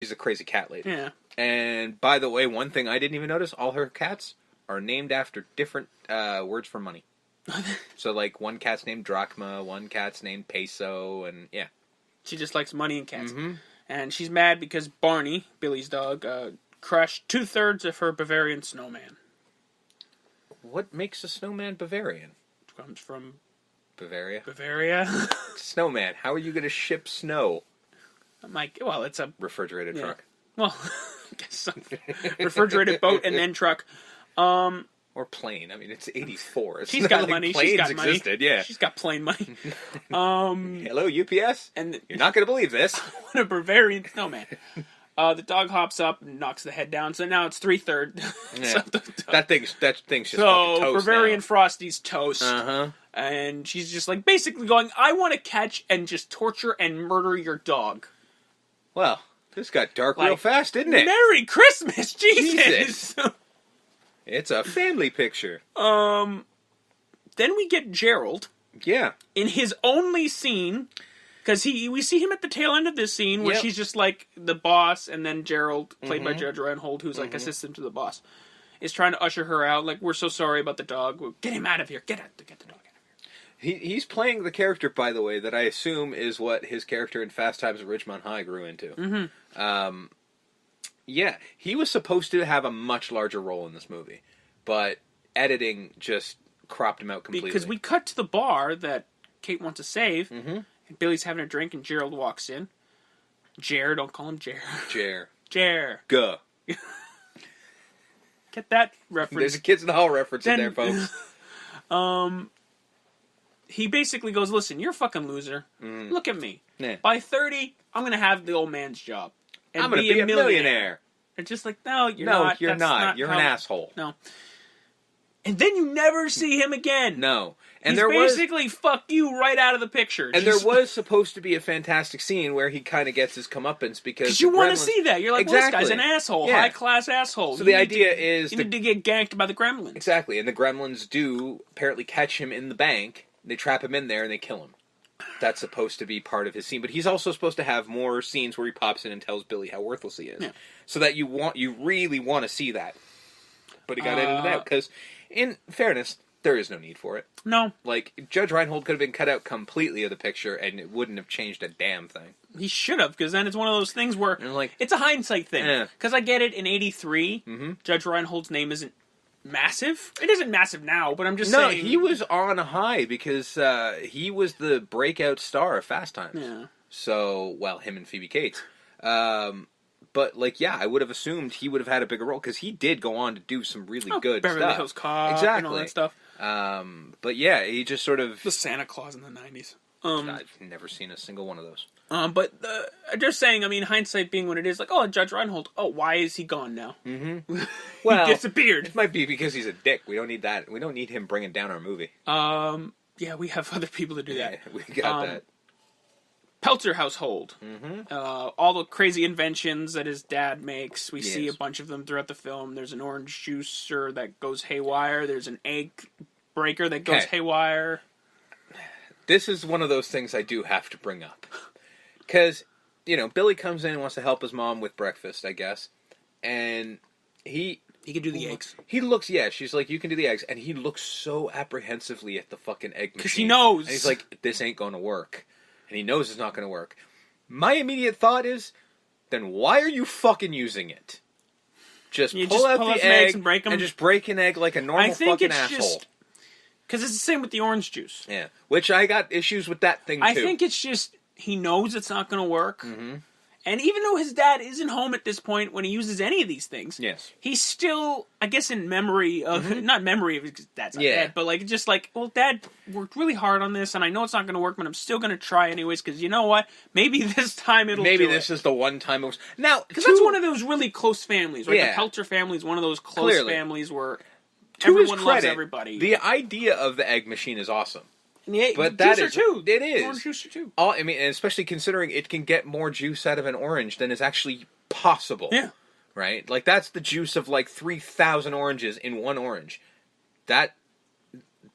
She's a crazy cat lady. Yeah. And by the way, one thing I didn't even notice, all her cats are named after different words for money. So, like, one cat's named drachma, one cat's named peso, and yeah. She just likes money and cats. Mm-hmm. And she's mad because Barney, Billy's dog, crushed 2/3 of her Bavarian snowman. What makes a snowman Bavarian? It comes from Bavaria? Bavaria. Snowman. How are you going to ship snow? I'm like, well, it's a... Refrigerated truck. Well, I guess so. Refrigerated boat and then truck. Or plane. I mean, it's 84. It's She's got money. Planes She's got money. existed, yeah. She's got plane money. Hello, UPS? And You're not going to believe this. What a Bavarian snowman. The dog hops up and knocks the head down, so now it's 3/3. Yeah. That thing's just fucking so toast Bavarian now. Frosty's toast. Uh-huh. And she's just like basically going, I want to catch and just torture and murder your dog. Well, this got dark real fast, didn't it? Merry Christmas, Jesus! It's a family picture. Then we get Gerald. Yeah. In his only scene, because we see him at the tail end of this scene where she's just like the boss, and then Gerald, played by Judge Reinhold, who's like assistant to the boss, is trying to usher her out. Like, we're so sorry about the dog. Get him out of here. Get the dog out of here. He's playing the character, by the way, that I assume is what his character in Fast Times at Ridgemont High grew into. Mm-hmm. Yeah, he was supposed to have a much larger role in this movie, but editing just cropped him out completely. Because we cut to the bar that Kate wants to save, and Billy's having a drink, and Gerald walks in. Jer, don't call him Jer. Jer. Guh. Get that reference. There's a Kids in the Hall reference in there, folks. He basically goes, listen, you're a fucking loser. Look at me. Yeah. By 30, I'm going to have the old man's job. And I'm going to be a millionaire. And just like, no, you're not. not. No, you're not. You're an asshole. No. And then you never see him again. No. And He's basically fuck you right out of the picture. And there was supposed to be a fantastic scene where he kind of gets his comeuppance because you want to see that. You're like, well, this guy's an asshole. Yeah. High-class asshole. So the idea is... You need to get ganked by the Gremlins. Exactly. And the Gremlins do apparently catch him in the bank. They trap him in there and they kill him. That's supposed to be part of his scene. But he's also supposed to have more scenes where he pops in and tells Billy how worthless he is. Yeah. So that you really want to see that. But he got edited out. Because, in fairness, there is no need for it. No. Like, Judge Reinhold could have been cut out completely of the picture and it wouldn't have changed a damn thing. He should have, because then it's one of those things where it's a hindsight thing. Because I get it, in 83, Judge Reinhold's name isn't massive. It isn't massive now, but I'm just saying... No, he was on a high because he was the breakout star of Fast Times. Yeah. So, well, him and Phoebe Cates. But, like, yeah, I would have assumed he would have had a bigger role because he did go on to do some really good Beverly stuff. Hills Cop and all that stuff. But yeah, he just sort of... The Santa Claus in the 90s. I've never seen a single one of those. But just saying, I mean, hindsight being what it is, like, oh, Judge Reinhold, oh, why is he gone now? Mm-hmm. Well, he disappeared. It might be because he's a dick. We don't need that. We don't need him bringing down our movie. Yeah, we have other people to do that. We got that. Peltzer household. All the crazy inventions that his dad makes. We see a bunch of them throughout the film. There's an orange juicer that goes haywire. There's an egg breaker that goes haywire. This is one of those things I do have to bring up. Because, Billy comes in and wants to help his mom with breakfast, I guess. And he can do the eggs. He looks, she's like, you can do the eggs. And he looks so apprehensively at the fucking egg machine. Because he knows. And he's like, this ain't going to work. And he knows it's not going to work. My immediate thought is, then why are you fucking using it? Just pull out the egg and break them. And just break an egg like a normal fucking asshole. Because it's the same with the orange juice. Yeah, which I got issues with that thing, too. I think it's just, he knows it's not going to work. Mm-hmm. And even though his dad isn't home at this point when he uses any of these things, he's still, I guess in memory of, not memory of his dad's not dead, but like just like, well, Dad worked really hard on this, and I know it's not going to work, but I'm still going to try anyways, because you know what? Maybe this time it'll Maybe this is the one time it was... Now, because that's one of those really close families, right? Yeah. The Peltzer family is one of those close families where everyone loves everybody. The idea of the egg machine is awesome. But that is too. It is. Orange juicer too. I mean, especially considering it can get more juice out of an orange than is actually possible. Yeah. Right? Like, that's the juice of, like, 3,000 oranges in one orange. That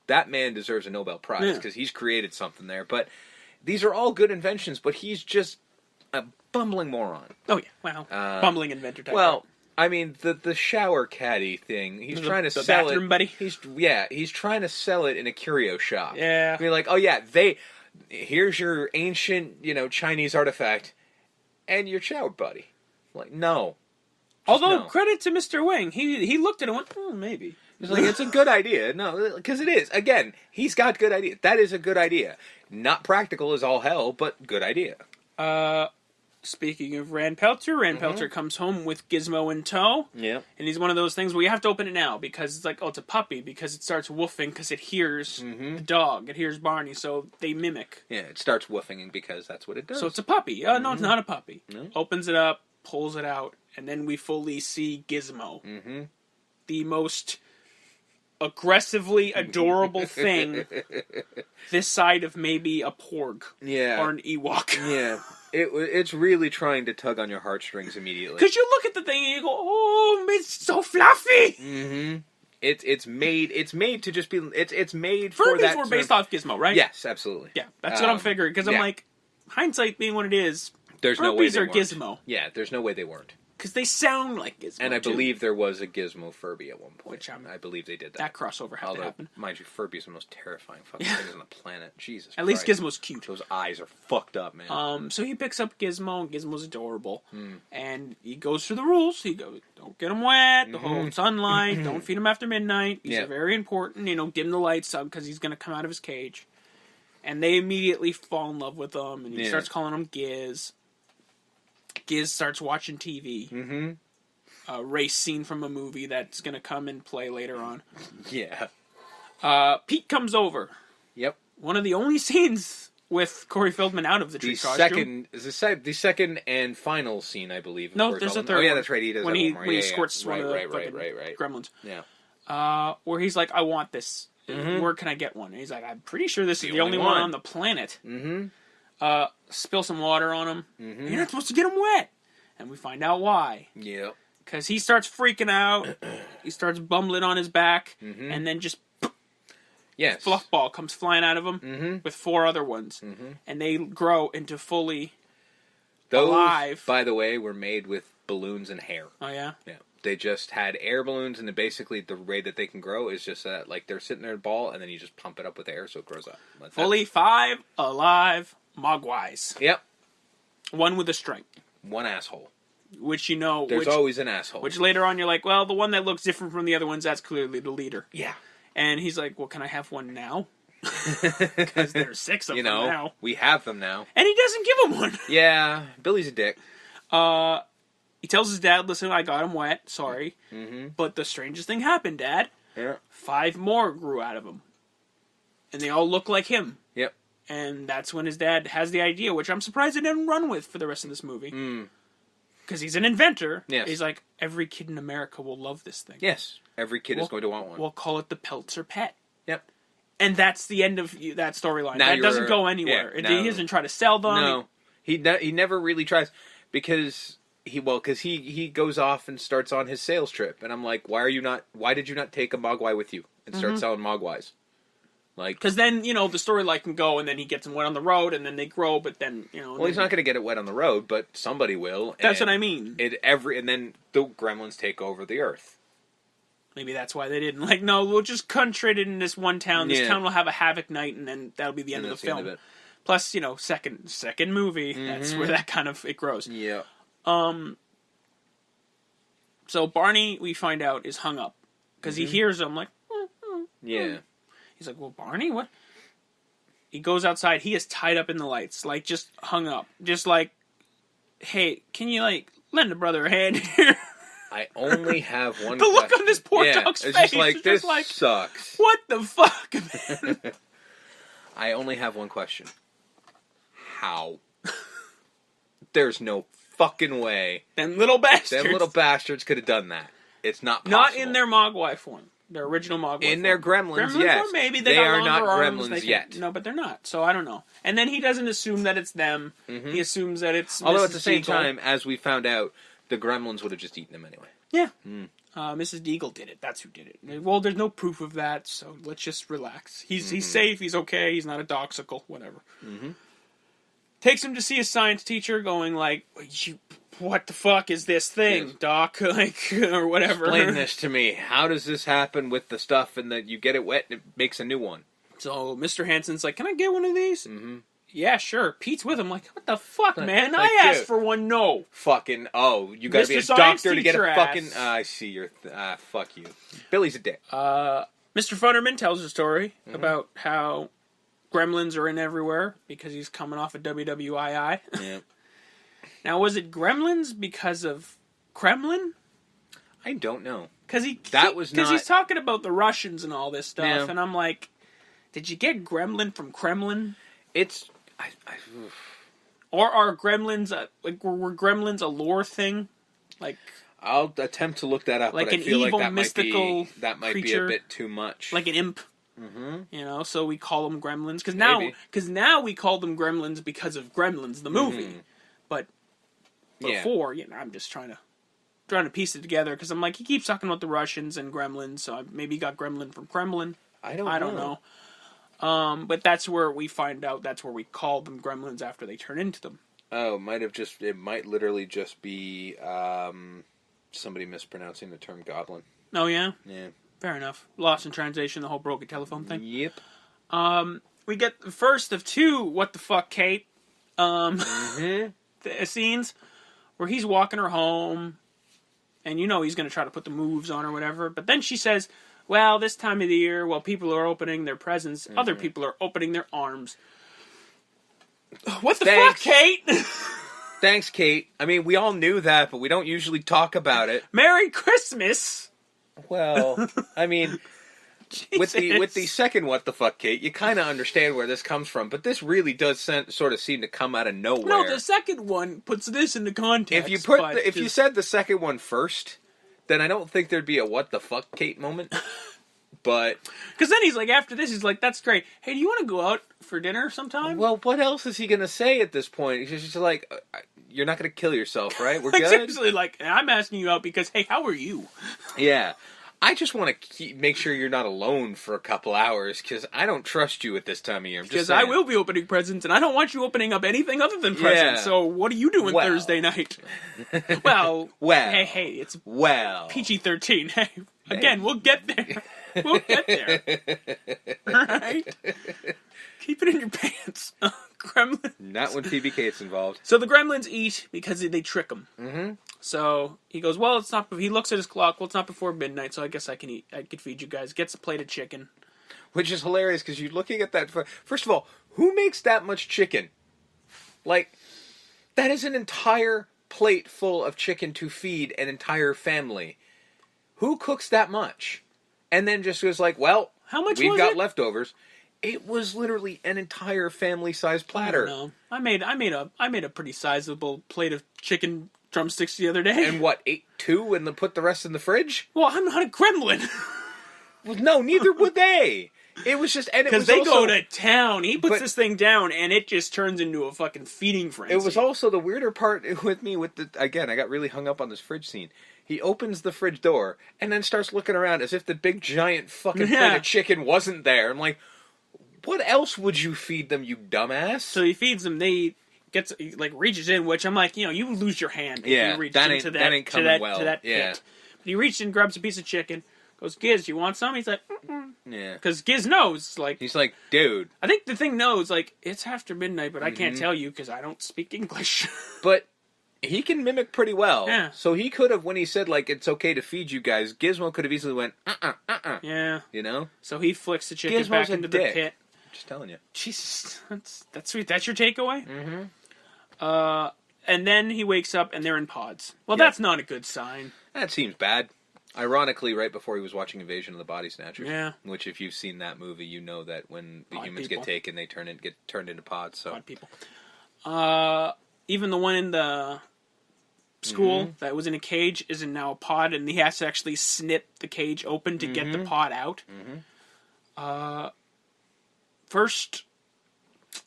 man deserves a Nobel Prize, because he's created something there. But these are all good inventions, but he's just a bumbling moron. Oh yeah, well, bumbling inventor type. Well, I mean the shower caddy thing. He's trying to sell bathroom it. Buddy. He's trying to sell it in a curio shop. Yeah. I mean, like, oh yeah, here's your ancient, Chinese artifact, and your shower buddy. Like, no. Although credit to Mr. Wing, he looked at it and went, maybe. He's like, it's a good idea. No, because it is. Again, he's got good ideas. That is a good idea. Not practical as all hell, but good idea. Speaking of Rand Peltzer, Peltzer comes home with Gizmo in tow. Yeah. And he's one of those things where you have to open it now because it's like, oh, it's a puppy because it starts woofing because it hears the dog. It hears Barney, so they mimic. Yeah, it starts woofing because that's what it does. So it's a puppy. No, it's not a puppy. No? Opens it up, pulls it out, and then we fully see Gizmo. Mm-hmm. The most aggressively adorable thing this side of maybe a Porg. Yeah. Or an Ewok. Yeah. It's really trying to tug on your heartstrings immediately. Because you look at the thing and you go, oh, it's so fluffy. Mm-hmm. It's made to just be. It's made Furbies for that. Were based off Gizmo, right? Yes, absolutely. Yeah, that's what I'm figuring. Because I'm like, hindsight being what it is, there's no way Furbies they are weren't. Gizmo. Yeah, there's no way they weren't. Because they sound like Gizmo. And I believe there was a Gizmo Furby at one point. Which I believe they did that. That crossover had to happen. Mind you, Furby is the most terrifying fucking thing on the planet. Jesus At Christ. least Gizmo's cute. Those eyes are fucked up, man. So he picks up Gizmo, and Gizmo's adorable. And he goes through the rules. He goes, don't get him wet, the whole sunlight, don't feed him after midnight. These are very important. Dim the lights up because he's going to come out of his cage. And they immediately fall in love with him, and he starts calling him Giz. Giz starts watching TV. Mm-hmm. A race scene from a movie that's going to come and play later on. Yeah. Pete comes over. Yep. One of the only scenes with Corey Feldman out of the tree costume. The second and final scene, I believe. No, there's a third. Oh yeah, that's right. He does when that he one more. when he squirts one of the Gremlins. Yeah. Where he's like, I want this. Where can I get one? And he's like, I'm pretty sure this is the only one on the planet. Mm-hmm. Spill some water on him. Mm-hmm. You're not supposed to get him wet. And we find out why. Yeah. Because he starts freaking out. He starts bumbling on his back. And then just... Yes. Fluff ball comes flying out of him with 4 other ones. And they grow into fully alive. By the way, were made with balloons and hair. Oh, yeah? Yeah. They just had air balloons, and basically the way that they can grow is just that, like, they're sitting there in a ball, and then you just pump it up with air so it grows up. Fully 5 alive Mogwais. Yep. 1 with a stripe. 1 asshole. Which There's always an asshole. Which later on you're like, well, the one that looks different from the other ones, that's clearly the leader. Yeah. And he's like, well, can I have one now? Because there's 6 of them now. We have them now. And he doesn't give him one. Yeah, Billy's a dick. He tells his dad, listen, I got him wet, sorry. But the strangest thing happened, Dad. Yeah. 5 more grew out of him. And they all look like him. Yep. And that's when his dad has the idea, which I'm surprised he didn't run with for the rest of this movie. Because he's an inventor. Yes. He's like, every kid in America will love this thing. Yes. Every kid is going to want one. We'll call it the Peltzer Pet. Yep. And that's the end of that storyline. That doesn't go anywhere. He doesn't try to sell them. No. He never really tries. Because he goes off and starts on his sales trip. And I'm like, why did you not take a Mogwai with you and start selling Mogwais? Like, because then, the storyline can go, and then he gets them wet on the road, and then they grow, but then, Well, he's not going to get it wet on the road, but somebody will. That's what I mean. And then the Gremlins take over the Earth. Maybe that's why they didn't. Like, no, we'll just concentrate it in this one town. This town will have a havoc night, and then that'll be the end of the film. End of Plus, second movie, that's where that kind of, it grows. Yeah. So Barney, we find out, is hung up. Because he hears them, like, yeah. He's like, well, Barney, what? He goes outside. He is tied up in the lights, like, just hung up. Just like, hey, can you, like, lend a brother a hand here? I only have one The look on this poor dog's it's face. Just like, this sucks. What the fuck, man? I only have one question. How? There's no fucking way. Them little bastards could have done that. It's not possible. Not in their Mogwai form. Their original Mogwai in their Gremlins, yes. Maybe they got are not arms, Gremlins yet. No, but they're not. So I don't know. And then he doesn't assume that it's them. He assumes that it's Although Mrs. at the same Deagle. time, as we found out, the Gremlins would have just eaten him anyway. Yeah. Mrs. Deagle did it. That's who did it. Well, there's no proof of that, so let's just relax. He's safe. He's okay. He's not a doxical. Whatever. Takes him to see a science teacher, going like, what the fuck is this thing, Doc? Like, or whatever. Explain this to me. How does this happen with the stuff and that you get it wet and it makes a new one? So Mr. Hansen's like, can I get one of these? Mm-hmm. Yeah, sure. Pete's with him like, what the fuck, man? Like, I asked for one, no. Fucking, you gotta be a doctor to get a fucking... I see your... fuck you. Billy's a dick. Mr. Futterman tells a story about how Gremlins are in everywhere because he's coming off a WWII. Yeah. Now, was it Gremlins because of Kremlin? I don't know. Because he's talking about the Russians and all this stuff, and I'm like, did you get Gremlin from Kremlin? It's... Or are Gremlins were Gremlins a lore thing? Like, I'll attempt to look that up. Like but an I feel evil, like mystical might creature, be a bit too much. like an imp. Mm-hmm. So we call them Gremlins because now we call them Gremlins because of Gremlins the movie. But before, I'm just trying to piece it together because I'm like, he keeps talking about the Russians and Gremlins, so maybe he got Gremlin from Kremlin. I don't know. But that's where we find out. That's where we call them Gremlins after they turn into them. Oh, it might literally just be somebody mispronouncing the term goblin. Oh yeah? Yeah. Fair enough. Lost in translation, the whole broken telephone thing. Yep. We get the first of two what the fuck, Kate scenes where he's walking her home and he's going to try to put the moves on or whatever, but then she says, well, this time of the year, while people are opening their presents, other people are opening their arms. What the fuck, Kate? Thanks, Kate. I mean, we all knew that, but we don't usually talk about it. Merry Christmas! Well, I mean, with the second what the fuck, Kate, you kind of understand where this comes from, but this really does sort of seem to come out of nowhere. No, the second one puts this into context. If you said the second one first, then I don't think there'd be a what the fuck, Kate moment. But... Because then he's like, after this, he's like, that's great. Hey, do you want to go out for dinner sometime? Well, what else is he going to say at this point? He's just like, you're not going to kill yourself, right? We're like, good? Seriously, like, I'm asking you out because, hey, how are you? Yeah. I just want to make sure you're not alone for a couple hours, because I don't trust you at this time of year. Because I will be opening presents, and I don't want you opening up anything other than presents, so what are you doing Thursday night? Well, hey, it's PG-13. Hey, again, we'll get there. We'll get there. Alright? Keep it in your pants. Gremlins. Not when PB Kate's involved. So the Gremlins eat because they trick him. Mm-hmm. So he goes, well, it's not... He looks at his clock. Well, it's not before midnight, so I guess I can eat. I could feed you guys. Gets a plate of chicken. Which is hilarious, because you're looking at that... First of all, who makes that much chicken? Like, that is an entire plate full of chicken to feed an entire family. Who cooks that much? And then just goes like, well, how much we've got leftovers. It was literally an entire family-sized platter. I don't know. I made a pretty sizable plate of chicken drumsticks the other day. And what, ate two and then put the rest in the fridge? Well, I'm not a gremlin. Well, no, neither would they. It was just... Because they go to town. He puts this thing down, and it just turns into a fucking feeding frenzy. It was also the weirder part with me with the... Again, I got really hung up on this fridge scene. He opens the fridge door, and then starts looking around as if the big, giant fucking plate of chicken wasn't there. I'm like, what else would you feed them, you dumbass? So he feeds them, he reaches in, which I'm like, you lose your hand if you reach into that pit. But he reaches in, grabs a piece of chicken, goes, Giz, you want some? He's like, mm-mm. Yeah. Because Giz knows, he's like, dude. I think the thing knows, it's after midnight, but I can't tell you because I don't speak English. But he can mimic pretty well. Yeah. So he could have, when he said, it's okay to feed you guys, Gizmo could have easily went, Yeah. You know? So he flicks the chicken back into the pit. Just telling you. Jesus, that's sweet. That's your takeaway? Mm-hmm. And then he wakes up and they're in pods. Well, that's not a good sign. That seems bad. Ironically, right before he was watching Invasion of the Body Snatchers. Yeah. Which, if you've seen that movie, you know that when the humans get taken, they get turned into pods. So. Pod people. Even the one in the school that was in a cage is now a pod, and he has to actually snip the cage open to get the pod out. First,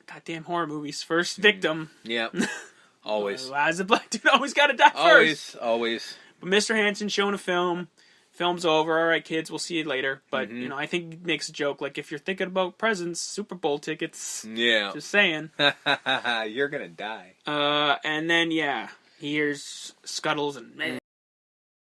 goddamn horror movies. First victim. Yep. Always. As a black dude, always got to die first. Always. But Mr. Hansen showing a film, Film's over. All right, kids, we'll see you later. But, I think he makes a joke, like, if you're thinking about presents, Super Bowl tickets. Yeah. Just saying. You're gonna die. And then, he hears scuttles and...